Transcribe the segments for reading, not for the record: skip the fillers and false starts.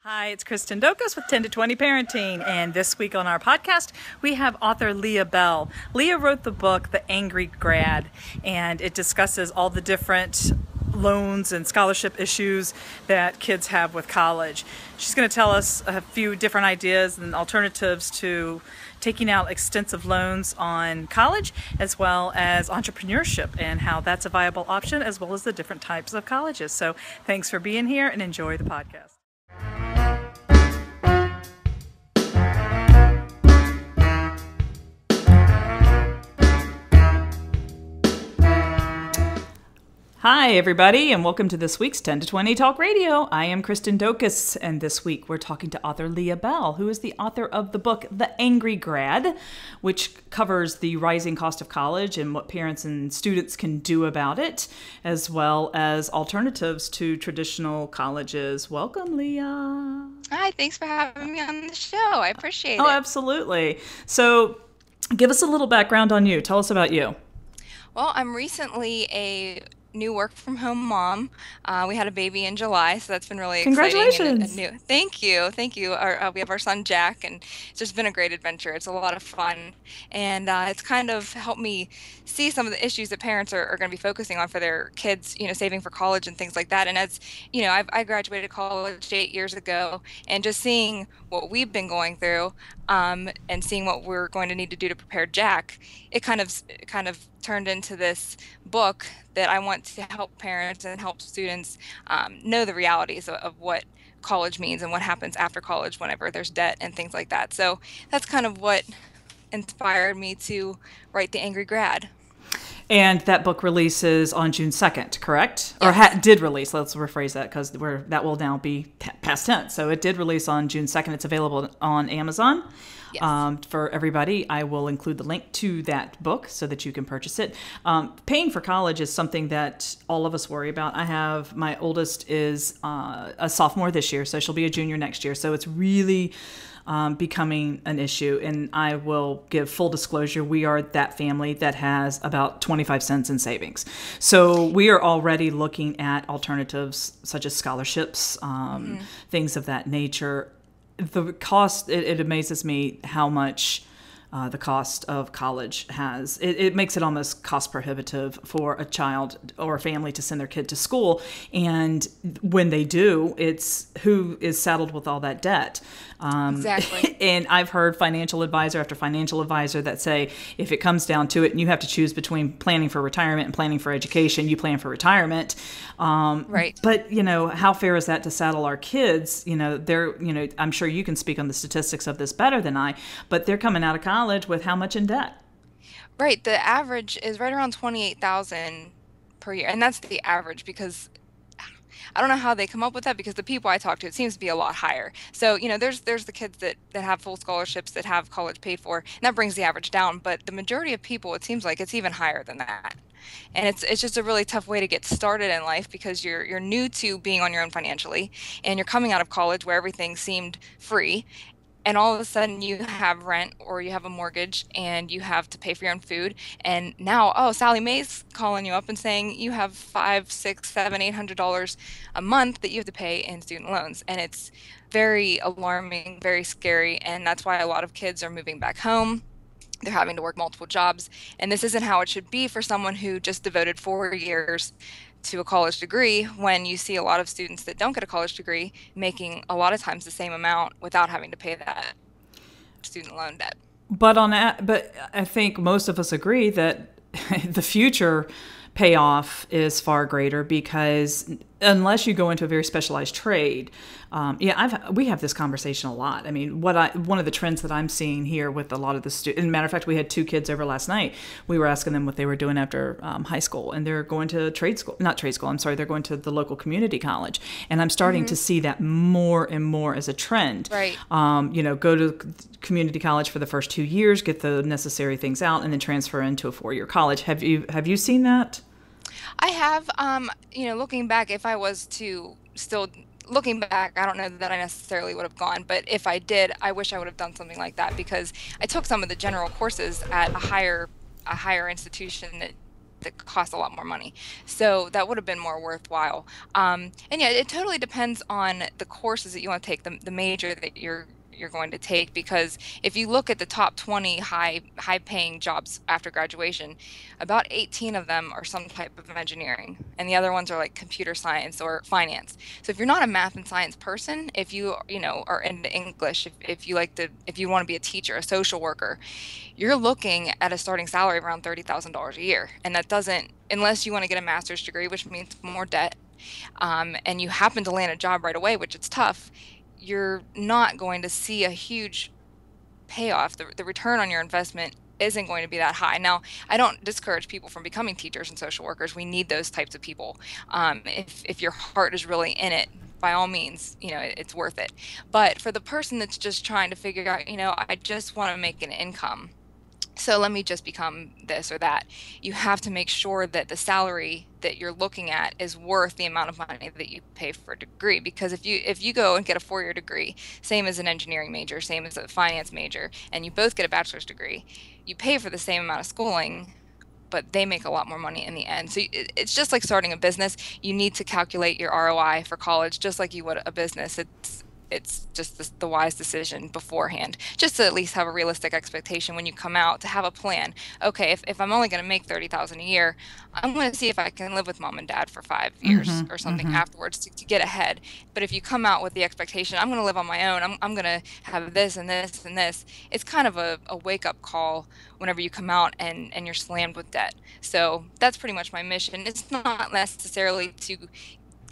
Hi, it's Kristen Dokas with 10 to 20 Parenting, and this week on our podcast, we have author Leah Bell. Leah wrote the book, The Angry Grad, and it discusses all the different loans and scholarship issues that kids have with college. She's going to tell us a few different ideas and alternatives to taking out extensive loans on college, as well as entrepreneurship and how that's a viable option, as well as the different types of colleges. So thanks for being here and enjoy the podcast. Hi, everybody, and welcome to this week's 10 to 20 Talk Radio. I am Kristen Dokas, and this week we're talking to author Leah Bell, who is the author of the book, The Angry Grad, which covers the rising cost of college and what parents and students can do about it, as well as alternatives to traditional colleges. Welcome, Leah. Hi, thanks for having me on the show. I appreciate it. Oh, absolutely. So give us a little background on you. Tell us about you. Well, I'm recently a new work from home mom. We had a baby in July, so that's been really exciting. Congratulations. Thank you. We have our son Jack, and it's just been a great adventure. It's a lot of fun, and it's kind of helped me see some of the issues that parents are going to be focusing on for their kids, saving for college and things like that. And as you know, I graduated college 8 years ago, and just seeing what we've been going through, and seeing what we're going to need to do to prepare Jack, it kind of turned into this book that I want to help parents and help students know the realities of what college means and what happens after college whenever there's debt and things like that. So that's kind of what inspired me to write The Angry Grad. And that book releases on June 2nd, correct? Yes. Or did release. Let's rephrase that because that will now be past tense. So it did release on June 2nd. It's available on Amazon. Yes. For everybody. I will include the link to that book so that you can purchase it. Paying for college is something that all of us worry about. My oldest is a sophomore this year, so she'll be a junior next year. So it's really becoming an issue. And I will give full disclosure, we are that family that has about 25 cents in savings. So we are already looking at alternatives such as scholarships, things of that nature. The cost, it amazes me how much the cost of college has. It makes it almost cost prohibitive for a child or a family to send their kid to school. And when they do, it's who is saddled with all that debt. Exactly. And I've heard financial advisor after financial advisor that say, if it comes down to it and you have to choose between planning for retirement and planning for education, you plan for retirement. Right. But, how fair is that to saddle our kids? I'm sure you can speak on the statistics of this better than I, but they're coming out of college with how much in debt? Right. The average is right around 28,000 per year, and that's the average because I don't know how they come up with that, because the people I talk to, it seems to be a lot higher. So, there's the kids that have full scholarships that have college paid for, and that brings the average down. But the majority of people, it seems like it's even higher than that. And it's just a really tough way to get started in life, because you're new to being on your own financially, and you're coming out of college where everything seemed free. And all of a sudden you have rent or you have a mortgage and you have to pay for your own food. And now, Sally Mae's calling you up and saying you have $500, $600, $700, $800 a month that you have to pay in student loans. And it's very alarming, very scary. And that's why a lot of kids are moving back home. They're having to work multiple jobs. And this isn't how it should be for someone who just devoted 4 years to a college degree, when you see a lot of students that don't get a college degree making a lot of times the same amount without having to pay that student loan debt. But I think most of us agree that the future payoff is far greater, because unless you go into a very specialized trade, we have this conversation a lot. I mean, one of the trends that I'm seeing here with a lot of the students, matter of fact, we had 2 kids over last night. We were asking them what they were doing after high school, and they're going to they're going to the local community college. And I'm starting to see that more and more as a trend. Right. Go to community college for the first 2 years, get the necessary things out, and then transfer into a 4-year college. Have you seen that? I have, looking back, if I was to still looking back, I don't know that I necessarily would have gone, but if I did, I wish I would have done something like that, because I took some of the general courses at a higher institution that that cost a lot more money. So that would have been more worthwhile. And yeah, it totally depends on the courses that you want to take, the major that you're going to take, because if you look at the top 20 high paying jobs after graduation, about 18 of them are some type of engineering, and the other ones are like computer science or finance. So if you're not a math and science person, if you know are into English, if you like to, if you want to be a teacher, a social worker, you're looking at a starting salary of around $30,000 a year. And that doesn't, unless you want to get a master's degree, which means more debt, and you happen to land a job right away, which it's tough, you're not going to see a huge payoff. The return on your investment isn't going to be that high. Now, I don't discourage people from becoming teachers and social workers. We need those types of people. If your heart is really in it, by all means, you know, it's worth it. But for the person that's just trying to figure out, you know, I just want to make an income, so let me just become this or that, you have to make sure that the salary that you're looking at is worth the amount of money that you pay for a degree. Because if you go and get a 4-year degree, same as an engineering major, same as a finance major, and you both get a bachelor's degree, you pay for the same amount of schooling, but they make a lot more money in the end. So it's just like starting a business. You need to calculate your ROI for college just like you would a business. It's just the wise decision beforehand, just to at least have a realistic expectation when you come out, to have a plan. Okay, if I'm only going to make 30,000 a year, I'm going to see if I can live with mom and dad for 5 years or something afterwards to get ahead. But if you come out with the expectation, I'm going to live on my own, I'm going to have this and this and this, it's kind of a wake-up call whenever you come out and you're slammed with debt. So that's pretty much my mission. It's not necessarily to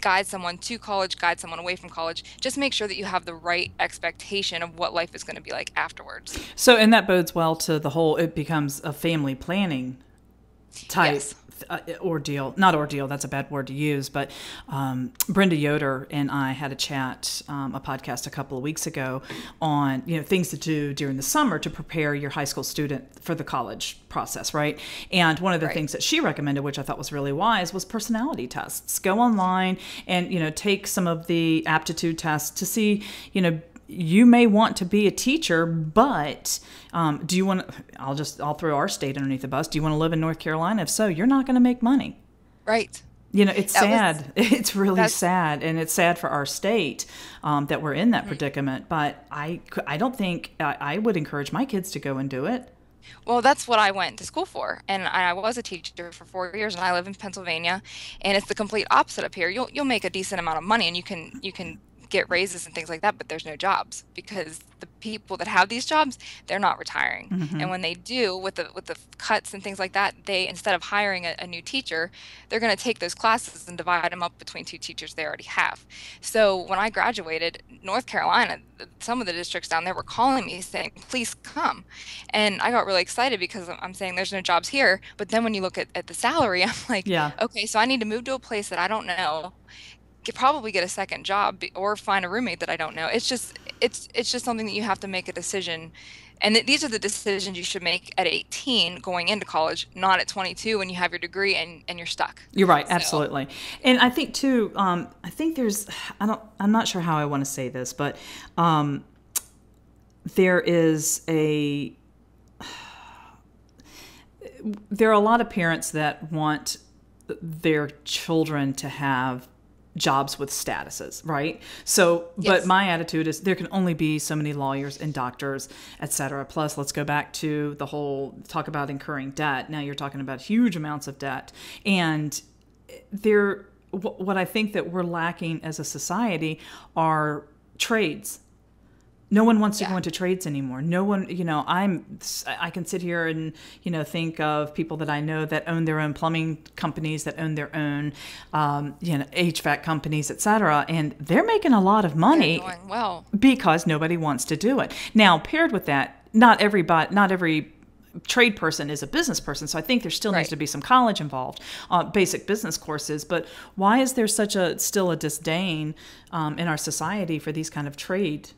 guide someone to college, guide someone away from college. Just make sure that you have the right expectation of what life is going to be like afterwards. So, and that bodes well to the whole, it becomes a family planning type Yes. Ordeal. Not ordeal, that's a bad word to use, but Brenda Yoder and I had a chat, a podcast a couple of weeks ago on, you know, things to do during the summer to prepare your high school student for the college process, right? And one of the things that she recommended, which I thought was really wise, was personality tests. Go online and, you know, take some of the aptitude tests to see, you know, you may want to be a teacher, but do you want to, I'll throw our state underneath the bus. Do you want to live in North Carolina? If so, you're not going to make money. Right. You know, it's sad. It's really sad. And it's sad for our state that we're in that predicament. But I don't think I would encourage my kids to go and do it. Well, that's what I went to school for, and I was a teacher for 4 years, and I live in Pennsylvania, and it's the complete opposite up here. You'll make a decent amount of money, and you can get raises and things like that, but there's no jobs, because the people that have these jobs, they're not retiring. And when they do, with the cuts and things like that, they, instead of hiring a new teacher, they're going to take those classes and divide them up between 2 teachers they already have. So when I graduated, North Carolina, some of the districts down there were calling me saying, please come. And I got really excited because I'm saying there's no jobs here. But then when you look at the salary, I'm like, Yeah. okay, so I need to move to a place that I don't know, could probably get a second job or find a roommate that I don't know. It's just something that you have to make a decision. And these are the decisions you should make at 18 going into college, not at 22 when you have your degree and you're stuck. You're right, So, absolutely. And I think too, I think there's, I'm not sure how I want to say this, but there are a lot of parents that want their children to have jobs with statuses, right? So, but yes. my attitude is there can only be so many lawyers and doctors, et cetera. Plus, let's go back to the whole talk about incurring debt. Now you're talking about huge amounts of debt. And what I think that we're lacking as a society are trades. No one wants to go into trades anymore. No one, I can sit here and, think of people that I know that own their own plumbing companies, that own their own, HVAC companies, et cetera. And they're making a lot of money doing well because nobody wants to do it. Now, paired with that, not every trade person is a business person. So I think there still needs to be some college involved, basic business courses. But why is there still a disdain in our society for these kind of trade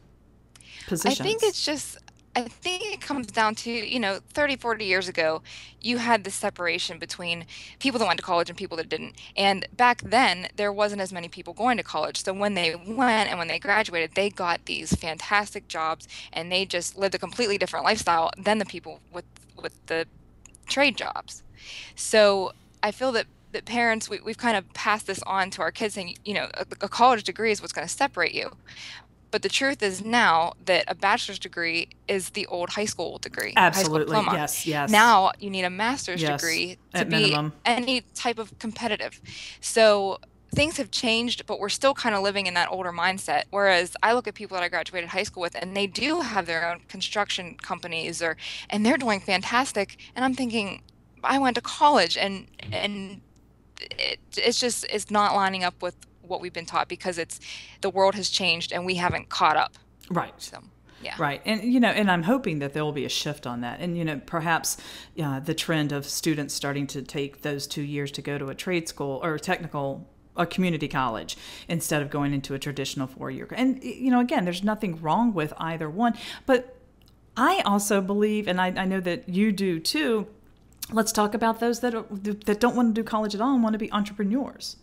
positions? I think it comes down to, 30, 40 years ago, you had this separation between people that went to college and people that didn't. And back then, there wasn't as many people going to college. So when they went and when they graduated, they got these fantastic jobs and they just lived a completely different lifestyle than the people with the trade jobs. So I feel that parents, we've kind of passed this on to our kids saying, a college degree is what's going to separate you. But the truth is now that a bachelor's degree is the old high school degree, high school Absolutely. diploma. Yes, yes, Now you need a master's yes, degree to at be minimum. any type of competitive. So things have changed, but we're still kind of living in that older mindset. Whereas I look at people that I graduated high school with, and they do have their own construction companies, and they're doing fantastic. And I'm thinking, I went to college, and it's not lining up with what we've been taught because it's the world has changed and we haven't caught up. Right. So, yeah. Right. And, and I'm hoping that there will be a shift on that. And, perhaps the trend of students starting to take those 2 years to go to a trade school or technical, a community college instead of going into a traditional 4 year. And, again, there's nothing wrong with either one. But I also believe, and I know that you do too, let's talk about those that don't want to do college at all and want to be entrepreneurs.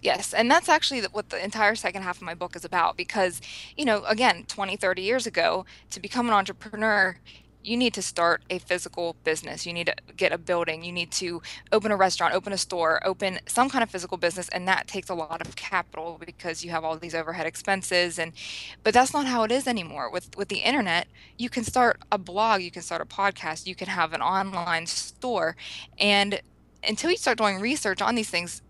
Yes, and that's actually what the entire second half of my book is about because, again, 20, 30 years ago, to become an entrepreneur, you need to start a physical business. You need to get a building. You need to open a restaurant, open a store, open some kind of physical business, and that takes a lot of capital because you have all these overhead expenses. But that's not how it is anymore. With the internet, you can start a blog, you can start a podcast, you can have an online store, and until you start doing research on these things,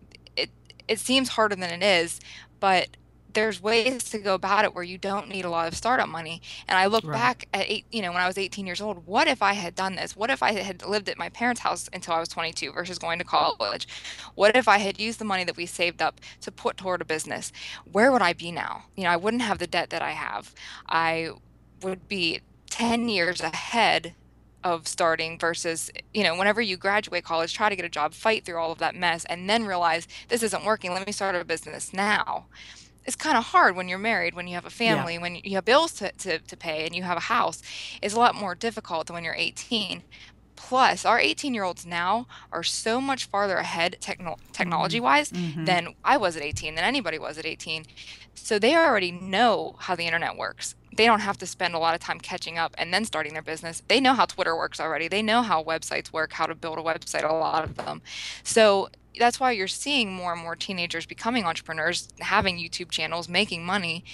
it seems harder than it is, but there's ways to go about it where you don't need a lot of startup money. And I look Right. back at when I was 18 years old, what if I had done this? What if I had lived at my parents' house until I was 22 versus going to college? What if I had used the money that we saved up to put toward a business? Where would I be now? I wouldn't have the debt that I have. I would be 10 years ahead of starting versus, whenever you graduate college, try to get a job, fight through all of that mess, and then realize this isn't working. Let me start a business now. It's kind of hard when you're married, when you have a Yeah. family, when you have bills to pay and you have a house. It's a lot more difficult than when you're 18. Plus, our 18-year-olds now are so much farther ahead Mm-hmm. technology-wise Mm-hmm. than I was at 18, than anybody was at 18. So they already know how the internet works. They don't have to spend a lot of time catching up and then starting their business. They know how Twitter works already. They know how websites work, how to build a website, a lot of them. So that's why you're seeing more and more teenagers becoming entrepreneurs, having YouTube channels, making money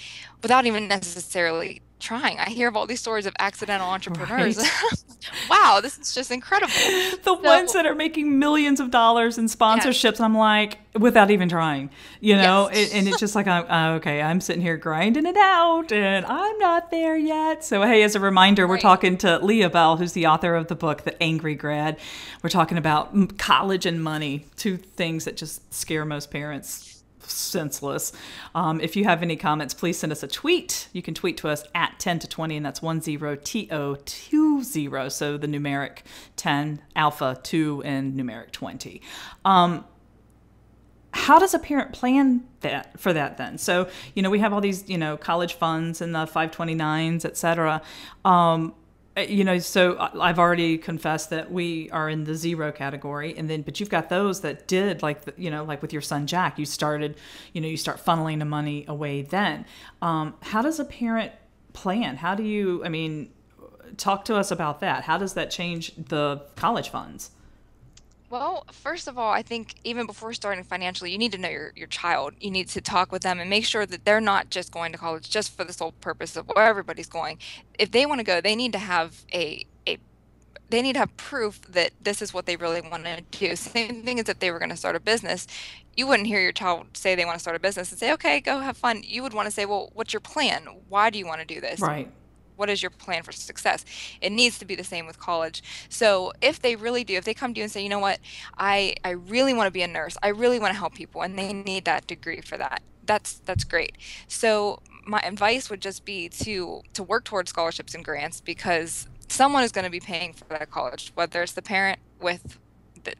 without even necessarily trying. I hear of all these stories of accidental entrepreneurs. Right. Wow, this is just incredible. The ones So, that are making millions of dollars in yes, sponsorships, I'm like, without even trying, and it's yes, just like, okay, I'm sitting here grinding it out and I'm not there yet. So, hey, as a reminder, we're right. talking to Leah Bell, who's the author of the book, The Angry Grad. We're talking about college and money, two things that just scare most parents senseless. If you have any comments, please send us a tweet. You can tweet to us at 10 to 20, and that's 10TO20. So the numeric 10, alpha 2, and numeric 20. How does a parent plan that for that then? So, we have all these, college funds and the 529s, et cetera. So I've already confessed that we are in the zero category, but you've got those that did, like like with your son Jack, you started, you start funneling the money away. Then, how does a parent plan? How do you? I mean, talk to us about that. How does that change the college funds? Well, first of all, I think even before starting financially, you need to know your child. You need to talk with them and make sure that they're not just going to college just for the sole purpose of where everybody's going. If they want to go, they need to have they need to have proof that this is what they really want to do. Same thing as if they were going to start a business. You wouldn't hear your child say they want to start a business and say, okay, go have fun. You would want to say, well, what's your plan? Why do you want to do this? Right. What is your plan for success? It needs to be the same with college. So if they really do, if they come to you and say, you know what, I really want to be a nurse. I really want to help people and they need that degree for that. That's great. So my advice would just be to work towards scholarships and grants because someone is going to be paying for that college, whether it's the parent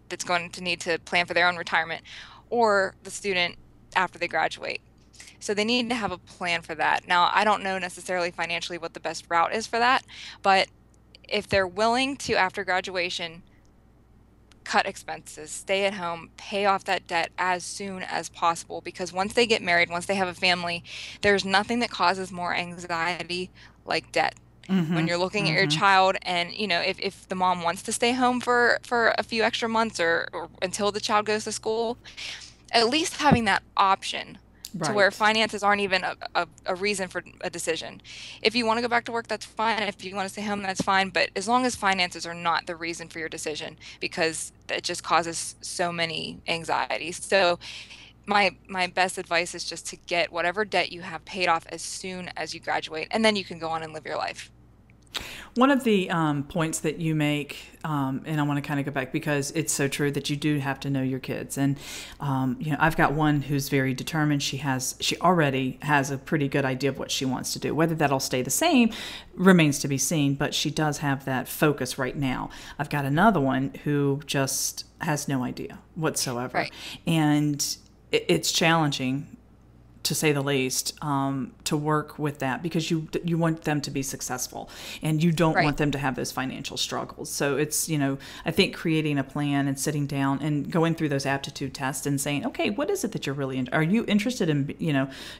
that's going to need to plan for their own retirement or the student after they graduate. So they need to have a plan for that. Now, I don't know necessarily financially what the best route is for that, but if they're willing to, after graduation, cut expenses, stay at home, pay off that debt as soon as possible, because once they get married, once they have a family, there's nothing that causes more anxiety like debt. when you're looking at your child. And if the mom wants to stay home for a few extra months, or until the child goes to school, at least having that option to where Right. finances aren't even a reason for a decision. If you want to go back to work, that's fine. If you want to stay home, that's fine. But as long as finances are not the reason for your decision, because it just causes so many anxieties. So my best advice is just to get whatever debt you have paid off as soon as you graduate, and then you can go on and live your life. One of the points that you make, and I want to kind of go back because it's so true, that you do have to know your kids. And I've got one who's very determined. She already has a pretty good idea of what she wants to do. Whether that'll stay the same remains to be seen, but she does have that focus right now. I've got another one who just has no idea whatsoever, Right. and it's challenging, to say the least, to work with that, because you want them to be successful, and you don't Right. want them to have those financial struggles. So it's, I think creating a plan and sitting down and going through those aptitude tests and saying, okay, what is it that you're really are you interested in,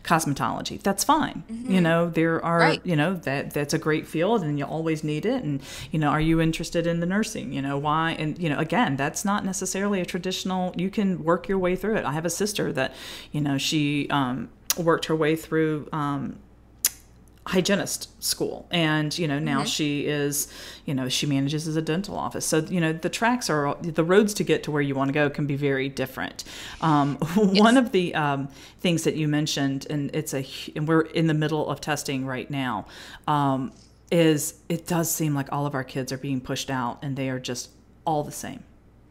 cosmetology? That's fine. There are, Right. That's a great field and you always need it. And, are you interested in the nursing? Why? And, again, that's not necessarily a traditional, you can work your way through it. I have a sister that, she worked her way through hygienist school, and now she is, she manages as a dental office. So the roads to get to where you want to go can be very different. One of the things that you mentioned, and and we're in the middle of testing right now, is it does seem like all of our kids are being pushed out, and they are just all the same.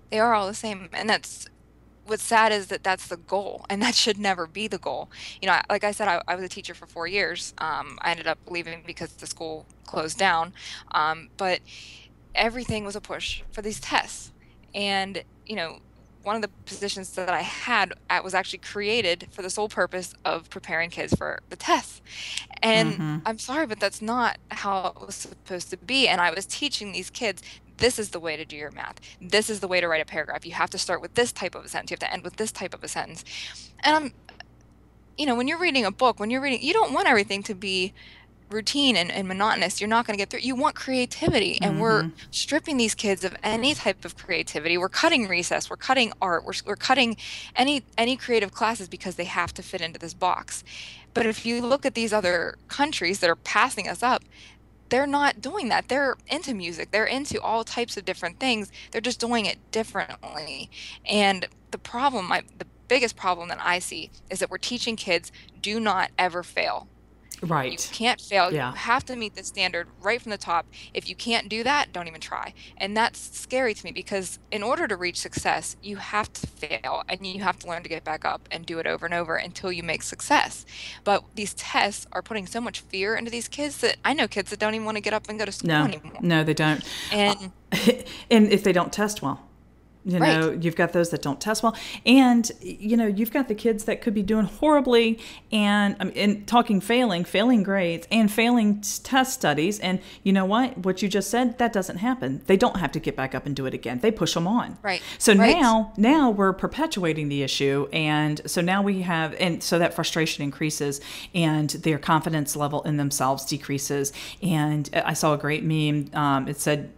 They are all the same, and what's sad is that that's the goal, and that should never be the goal. Like I said, I was a teacher for 4 years. I ended up leaving because the school closed down, but everything was a push for these tests. And one of the positions that I had was actually created for the sole purpose of preparing kids for the tests. And I'm sorry, but that's not how it was supposed to be. And I was teaching these kids, this is the way to do your math. This is the way to write a paragraph. You have to start with this type of a sentence. You have to end with this type of a sentence. And when you're reading a book, you don't want everything to be routine and monotonous. You're not going to get through. You want creativity, and we're stripping these kids of any type of creativity. We're cutting recess. We're cutting art. We're cutting any creative classes because they have to fit into this box. But if you look at these other countries that are passing us up, they're not doing that. They're into music. They're into all types of different things. They're just doing it differently. And the biggest problem that I see is that we're teaching kids, do not ever fail. Right. You can't fail. Yeah. You have to meet the standard right from the top. If you can't do that, don't even try. And that's scary to me, because in order to reach success, you have to fail, and you have to learn to get back up and do it over and over until you make success. But these tests are putting so much fear into these kids that I know kids that don't even want to get up and go to school anymore. No, they don't. And and if they don't test well. Right. You've got those that don't test well, and you've got the kids that could be doing horribly, and talking failing grades and failing test studies. And you know what you just said, that doesn't happen. They don't have to get back up and do it again. They push them on. Right. So Right. now we're perpetuating the issue, and so now so that frustration increases, and their confidence level in themselves decreases. And I saw a great meme. It said,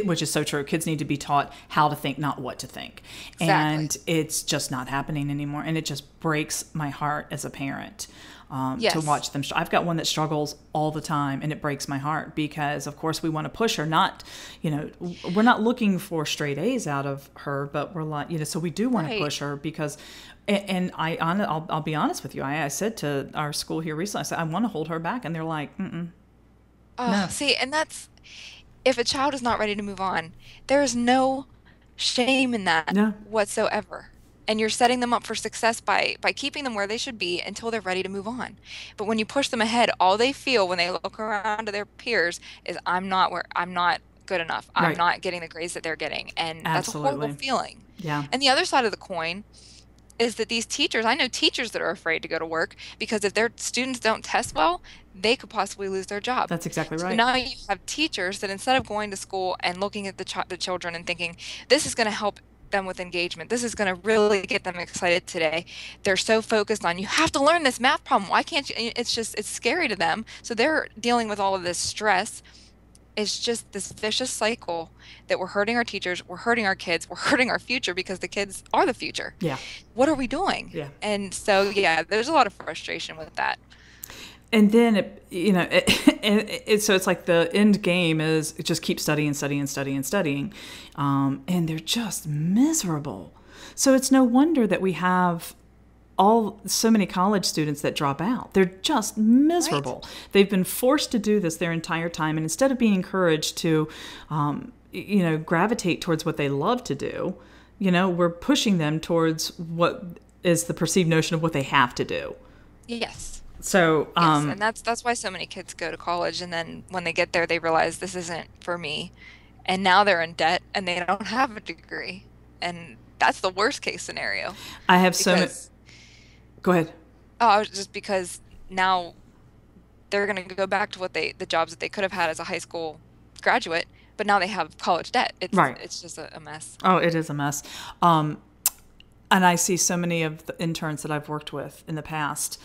which is so true, kids need to be taught how to think, not what to think. Exactly. And it's just not happening anymore. And it just breaks my heart as a parent Yes. to watch them. I've got one that struggles all the time, and it breaks my heart because, of course, we want to push her. We're not looking for straight A's out of her, but we're like, so we do want to Right. push her because, and I'll be honest with you. I said to our school here recently, I said, I want to hold her back. And they're like, no. See, and that's, if a child is not ready to move on, there is no shame in that No. whatsoever. And you're setting them up for success by keeping them where they should be until they're ready to move on. But when you push them ahead, all they feel when they look around to their peers is, I'm not good enough. I'm Right. not getting the grades that they're getting. And that's a Absolutely. horrible feeling. Yeah. And the other side of the coin is that these teachers, I know teachers that are afraid to go to work because if their students don't test well, they could possibly lose their job. That's exactly So right. now you have teachers that, instead of going to school and looking at the children and thinking, this is going to help them with engagement. This is going to really get them excited today. They're so focused on, you have to learn this math problem. Why can't you? It's just, it's scary to them. So they're dealing with all of this stress. It's just this vicious cycle that we're hurting our teachers, we're hurting our kids, we're hurting our future because the kids are the future. Yeah. What are we doing? Yeah. And so, yeah, there's a lot of frustration with that. And then, so it's like the end game is just keep studying, studying, studying, studying. And they're just miserable. So it's no wonder that we have so many college students that drop out. They're just miserable. Right. They've been forced to do this their entire time. And instead of being encouraged to, gravitate towards what they love to do, we're pushing them towards what is the perceived notion of what they have to do. Yes. So, yes, and that's why so many kids go to college, and then when they get there, they realize this isn't for me, and now they're in debt and they don't have a degree, and that's the worst case scenario. I have so many. Go ahead. Oh, just because now they're going to go back to the jobs that they could have had as a high school graduate, but now they have college debt. It's just a mess. Oh, it is a mess. And I see so many of the interns that I've worked with in the past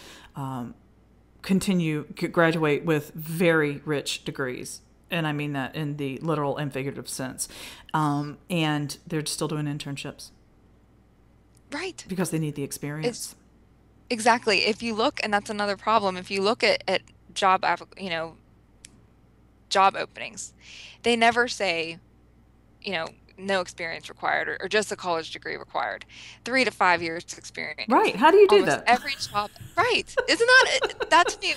graduate with very rich degrees. And I mean that in the literal and figurative sense. And they're still doing internships. Right. Because they need the experience. Exactly. If you look, and that's another problem, if you look at job openings, they never say, no experience required or just a college degree required. 3 to 5 years experience. Right. How do you do Almost that? Every job. Right. Isn't that to me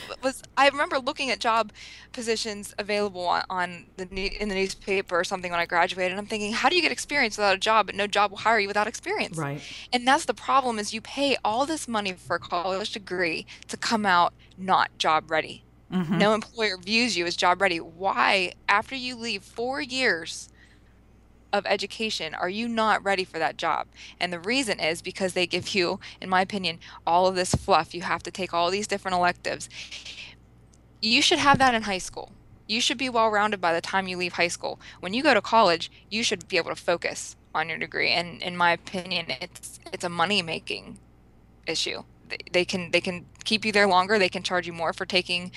I remember looking at job positions available in the newspaper or something when I graduated, and I'm thinking, how do you get experience without a job, but no job will hire you without experience? Right. And that's the problem, is you pay all this money for a college degree to come out not job ready. Mm-hmm. No employer views you as job ready. Why, after you leave 4 years of education, are you not ready for that job? And the reason is because they give you, in my opinion, all of this fluff. You have to take all these different electives. You should have that in high school. You should be well-rounded by the time you leave high school. When you go to college, you should be able to focus on your degree. And in my opinion, it's a money-making issue. They can keep you there longer. They can charge you more for taking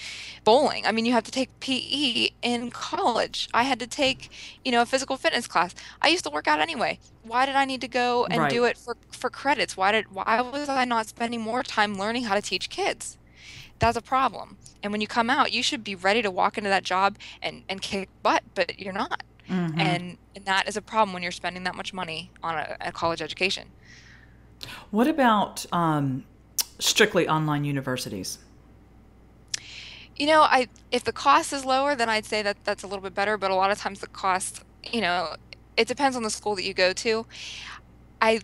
bowling. I mean, you have to take PE in college. I had to take, a physical fitness class. I used to work out anyway. Why did I need to go and do it for credits? Why was I not spending more time learning how to teach kids? That's a problem. And when you come out, you should be ready to walk into that job and kick butt, but you're not. Mm-hmm. And that is a problem when you're spending that much money on a college education. What about strictly online universities? If the cost is lower, then I'd say that's a little bit better. But a lot of times the cost, it depends on the school that you go to. I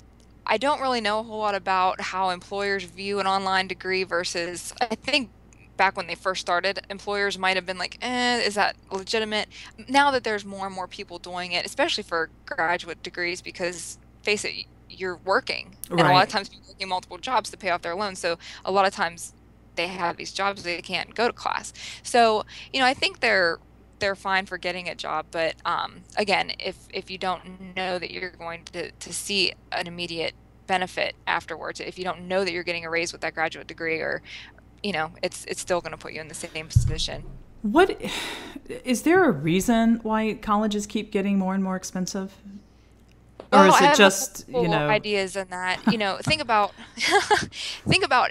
don't really know a whole lot about how employers view an online degree versus, I think back when they first started, employers might have been like, is that legitimate? Now that there's more and more people doing it, especially for graduate degrees, because face it, you're working. And a lot of times people are working multiple jobs to pay off their loans. So a lot of times they have these jobs, they can't go to class. So, I think they're fine for getting a job. But again, if you don't know that you're going to see an immediate benefit afterwards, if you don't know that you're getting a raise with that graduate degree, or, it's still going to put you in the same position. What is there a reason why colleges keep getting more and more expensive? Or is it just, ideas in that, think about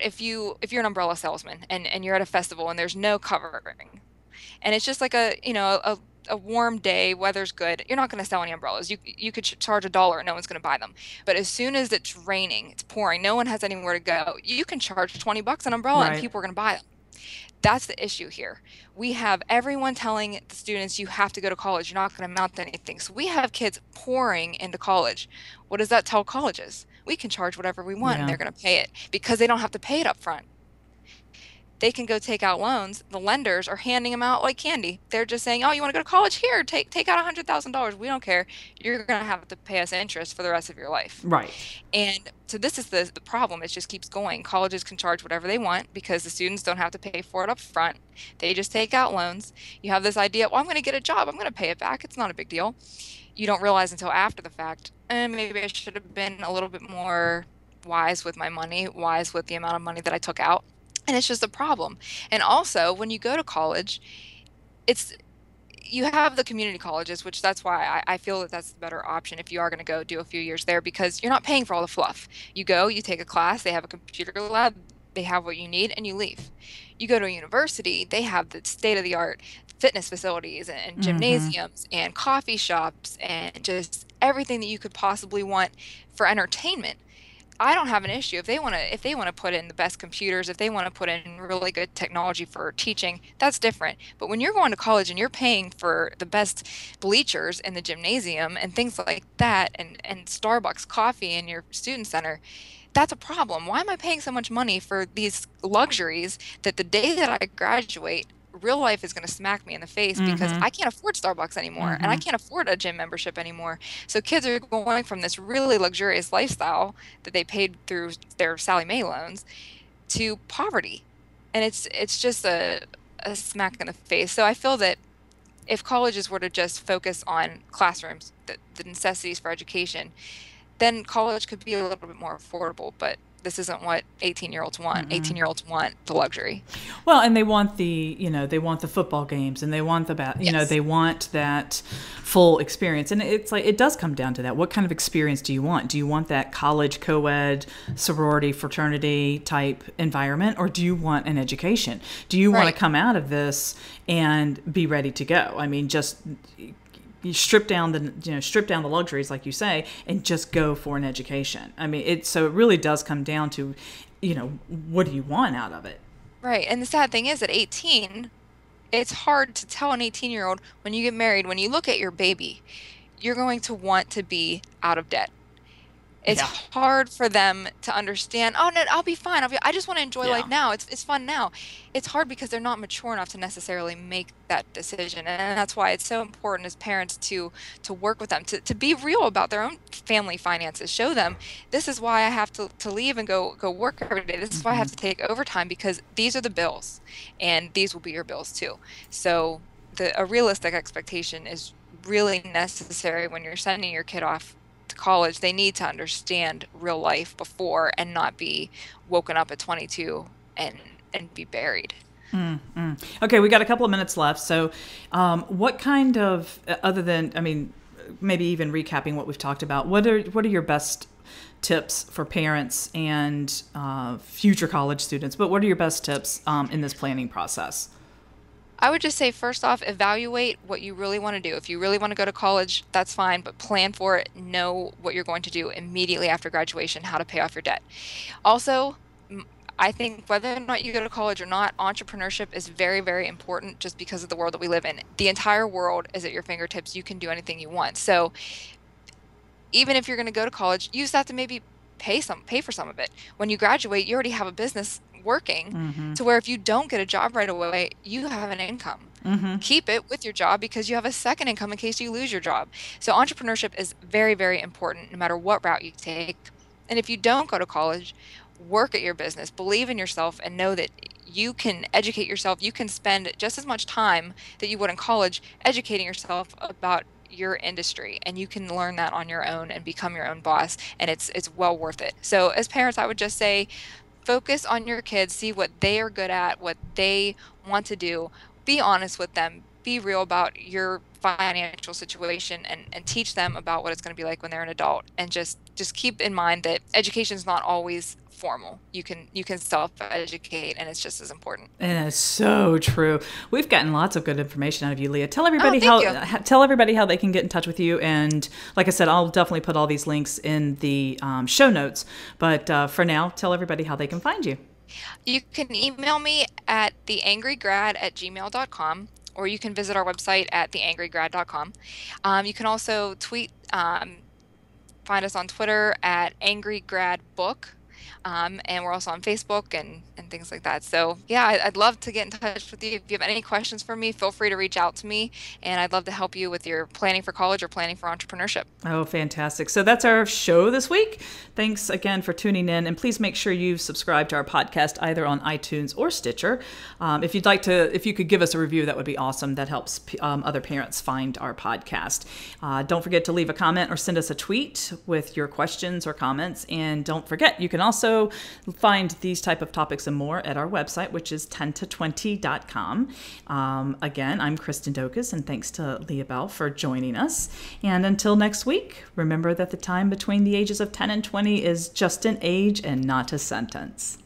if you're an umbrella salesman and you're at a festival and there's no covering, and it's just like a warm day, weather's good, you're not going to sell any umbrellas. You could charge $1 and no one's going to buy them. But as soon as it's raining, it's pouring, no one has anywhere to go, you can charge $20 an umbrella and people are going to buy them. That's the issue here. We have everyone telling the students, you have to go to college. You're not going to amount to anything. So we have kids pouring into college. What does that tell colleges? We can charge whatever we want and they're going to pay it because they don't have to pay it up front. they can go take out loans. The lenders are handing them out like candy. They're just saying, "Oh, you want to go to college? Here, take out $100,000. We don't care. You're going to have to pay us interest for the rest of your life." Right. And so this is the problem. It just keeps going. Colleges can charge whatever they want because the students don't have to pay for it up front. They just take out loans. You have this idea, well, I'm going to get a job. I'm going to pay it back. It's not a big deal. You don't realize until after the fact, and maybe I should have been a little bit more wise with my money, wise with the amount of money that I took out. And it's just a problem. And also, when you go to college, it's you have the community colleges, which that's why I feel that that's the better option if you are going to go do a few years there, because you're not paying for all the fluff. You go, you take a class, they have a computer lab, they have what you need, and you leave. You go to a university, they have the state-of-the-art fitness facilities and Mm-hmm. gymnasiums and coffee shops and just everything that you could possibly want for entertainment. I don't have an issue if they want to put in the best computers, if they want to put in really good technology for teaching, that's different. But when you're going to college and you're paying for the best bleachers in the gymnasium and things like that, and Starbucks coffee in your student center, that's a problem. Why am I paying so much money for these luxuries that the day that I graduate, real life is going to smack me in the face because Mm-hmm. I can't afford Starbucks anymore and I Mm-hmm. can't afford a gym membership anymore. So kids are going from this really luxurious lifestyle that they paid through their Sally Mae loans to poverty. And it's just a smack in the face. So I feel that if colleges were to just focus on classrooms, the necessities for education, then college could be a little bit more affordable. But this isn't what 18-year-olds want. Mm-hmm. 18-year-olds want the luxury. Well, and they want they want the football games, and they want Yes. they want that full experience. And it's like, it does come down to that. What kind of experience do you want? Do you want that college co-ed, sorority, fraternity type environment, or do you want an education? Do you want to Right. come out of this and be ready to go? I mean, just you strip down strip down the luxuries, like you say, and just go for an education. I mean, it really does come down to, what do you want out of it? Right. And the sad thing is at 18, it's hard to tell an 18-year-old when you get married, when you look at your baby, you're going to want to be out of debt. It's Yeah. hard for them to understand, oh no, I'll be fine. I just want to enjoy life Yeah. now. It's fun now. It's hard because they're not mature enough to necessarily make that decision. And that's why it's so important as parents to work with them, to be real about their own family finances. Show them this is why I have to leave and go work every day. This is why I have Mm-hmm. to take overtime because these are the bills and these will be your bills too. So a realistic expectation is really necessary when you're sending your kid off to college. They need to understand real life before and not be woken up at 22 and be buried. Okay, we got a couple of minutes left. So, what kind of, other than, I mean, maybe even recapping what we've talked about, what are your best tips for parents and future college students? But what are your best tips in this planning process? I would just say, first off, evaluate what you really want to do. If you really want to go to college, that's fine, but plan for it. Know what you're going to do immediately after graduation, how to pay off your debt. Also, I think whether or not you go to college or not, entrepreneurship is very, very important just because of the world that we live in. The entire world is at your fingertips. You can do anything you want. So even if you're going to go to college, use that to maybe pay for some of it. When you graduate, you already have a business working Mm-hmm. to where if you don't get a job right away, you have an income. Mm-hmm. Keep it with your job because you have a second income in case you lose your job. So entrepreneurship is very, very important no matter what route you take. And if you don't go to college, work at your business, believe in yourself, and know that you can educate yourself. You can spend just as much time that you would in college educating yourself about your industry, and you can learn that on your own and become your own boss, and it's well worth it. So as parents, I would just say focus on your kids, see what they are good at, what they want to do, be honest with them, be real about your financial situation, and teach them about what it's going to be like when they're an adult, and just keep in mind that education is not always formal. You can self-educate, and it's just as important. And it's so true. We've gotten lots of good information out of you, Leah. Oh, thank you. Tell everybody how they can get in touch with you. And like I said, I'll definitely put all these links in the show notes. But for now, tell everybody how they can find you. You can email me at theangrygrad@gmail.com, or you can visit our website at theangrygrad.com. You can also tweet, find us on Twitter at angrygradbook. And we're also on Facebook and things like that. So yeah, I'd love to get in touch with you. If you have any questions for me, feel free to reach out to me, and I'd love to help you with your planning for college or planning for entrepreneurship. Oh, fantastic. So that's our show this week. Thanks again for tuning in. And please make sure you subscribe to our podcast either on iTunes or Stitcher. If you could give us a review, that would be awesome. That helps other parents find our podcast. Don't forget to leave a comment or send us a tweet with your questions or comments. And don't forget, you can also find these type of topics and more at our website, which is 10to20.com. Again, I'm Kristen Dokas, and thanks to Leah Bell for joining us. And until next week, remember that the time between the ages of 10 and 20 is just an age and not a sentence.